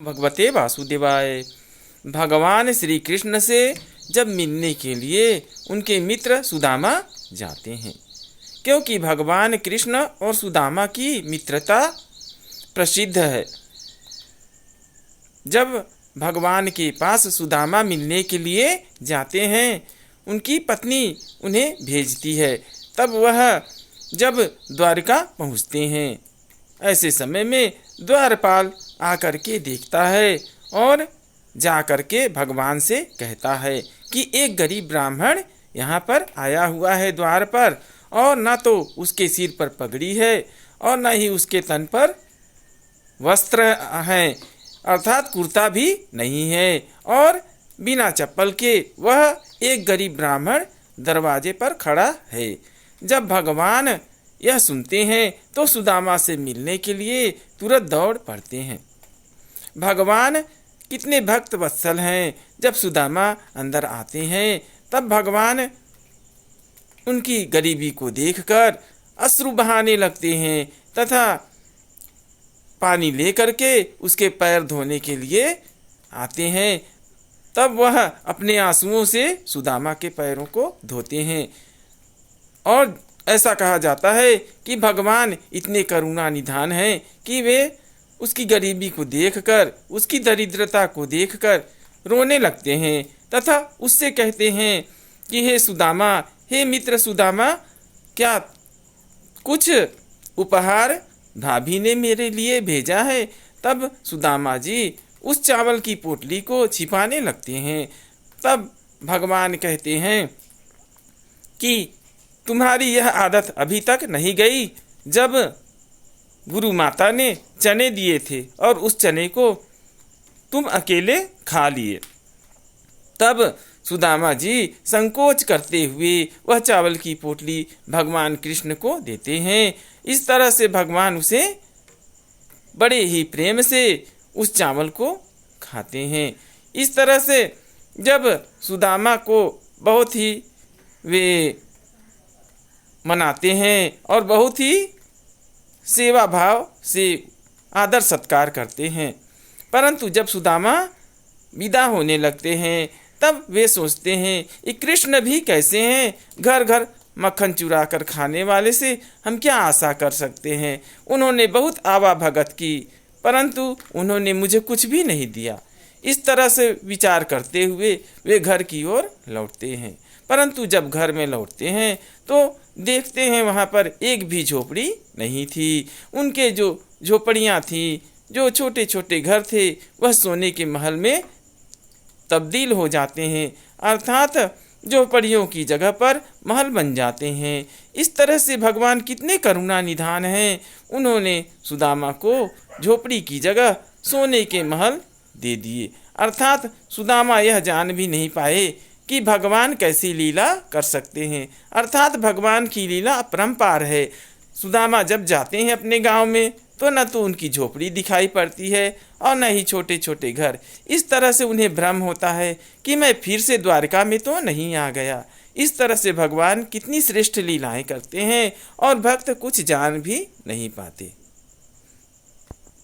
भगवते वासुदेवाय। भगवान श्री कृष्ण से जब मिलने के लिए उनके मित्र सुदामा जाते हैं, क्योंकि भगवान कृष्ण और सुदामा की मित्रता प्रसिद्ध है। जब भगवान के पास सुदामा मिलने के लिए जाते हैं, उनकी पत्नी उन्हें भेजती है। तब वह जब द्वारका पहुँचते हैं, ऐसे समय में द्वारपाल आकर के देखता है और जा कर के भगवान से कहता है कि एक गरीब ब्राह्मण यहाँ पर आया हुआ है द्वार पर, और न तो उसके सिर पर पगड़ी है और न ही उसके तन पर वस्त्र हैं, अर्थात कुर्ता भी नहीं है, और बिना चप्पल के वह एक गरीब ब्राह्मण दरवाजे पर खड़ा है। जब भगवान यह सुनते हैं तो सुदामा से मिलने के लिए तुरंत दौड़ पड़ते हैं। भगवान कितने भक्त वत्सल हैं। जब सुदामा अंदर आते हैं तब भगवान उनकी गरीबी को देखकर अश्रु बहाने लगते हैं तथा पानी लेकर के उसके पैर धोने के लिए आते हैं। तब वह अपने आंसुओं से सुदामा के पैरों को धोते हैं। और ऐसा कहा जाता है कि भगवान इतने करुणा निधान हैं कि वे उसकी गरीबी को देखकर, उसकी दरिद्रता को देखकर रोने लगते हैं तथा उससे कहते हैं कि हे सुदामा, हे मित्र सुदामा, क्या कुछ उपहार भाभी ने मेरे लिए भेजा है? तब सुदामा जी उस चावल की पोटली को छिपाने लगते हैं। तब भगवान कहते हैं कि तुम्हारी यह आदत अभी तक नहीं गई। जब गुरु माता ने चने दिए थे और उस चने को तुम अकेले खा लिए, तब सुदामा जी संकोच करते हुए वह चावल की पोटली भगवान कृष्ण को देते हैं। इस तरह से भगवान उसे बड़े ही प्रेम से उस चावल को खाते हैं। इस तरह से जब सुदामा को बहुत ही वे मनाते हैं और बहुत ही सेवा भाव से आदर सत्कार करते हैं, परंतु जब सुदामा विदा होने लगते हैं तब वे सोचते हैं कि कृष्ण भी कैसे हैं, घर घर मक्खन चुरा कर खाने वाले से हम क्या आशा कर सकते हैं। उन्होंने बहुत आवा भगत की, परंतु उन्होंने मुझे कुछ भी नहीं दिया। इस तरह से विचार करते हुए वे घर की ओर लौटते हैं। परंतु जब घर में लौटते हैं तो देखते हैं वहाँ पर एक भी झोपड़ी नहीं थी। उनके जो झोपड़ियाँ थीं, जो छोटे छोटे घर थे, वह सोने के महल में तब्दील हो जाते हैं, अर्थात झोपड़ियों की जगह पर महल बन जाते हैं। इस तरह से भगवान कितने करुणा निधान हैं। उन्होंने सुदामा को झोपड़ी की जगह सोने के महल दे दिए, अर्थात सुदामा यह जान भी नहीं पाए कि भगवान कैसी लीला कर सकते हैं, अर्थात भगवान की लीला अपरंपार है। सुदामा जब जाते हैं अपने गांव में तो न तो उनकी झोपड़ी दिखाई पड़ती है और न ही छोटे छोटे घर। इस तरह से उन्हें भ्रम होता है कि मैं फिर से द्वारका में तो नहीं आ गया। इस तरह से भगवान कितनी श्रेष्ठ लीलाएं करते हैं और भक्त कुछ जान भी नहीं पाते।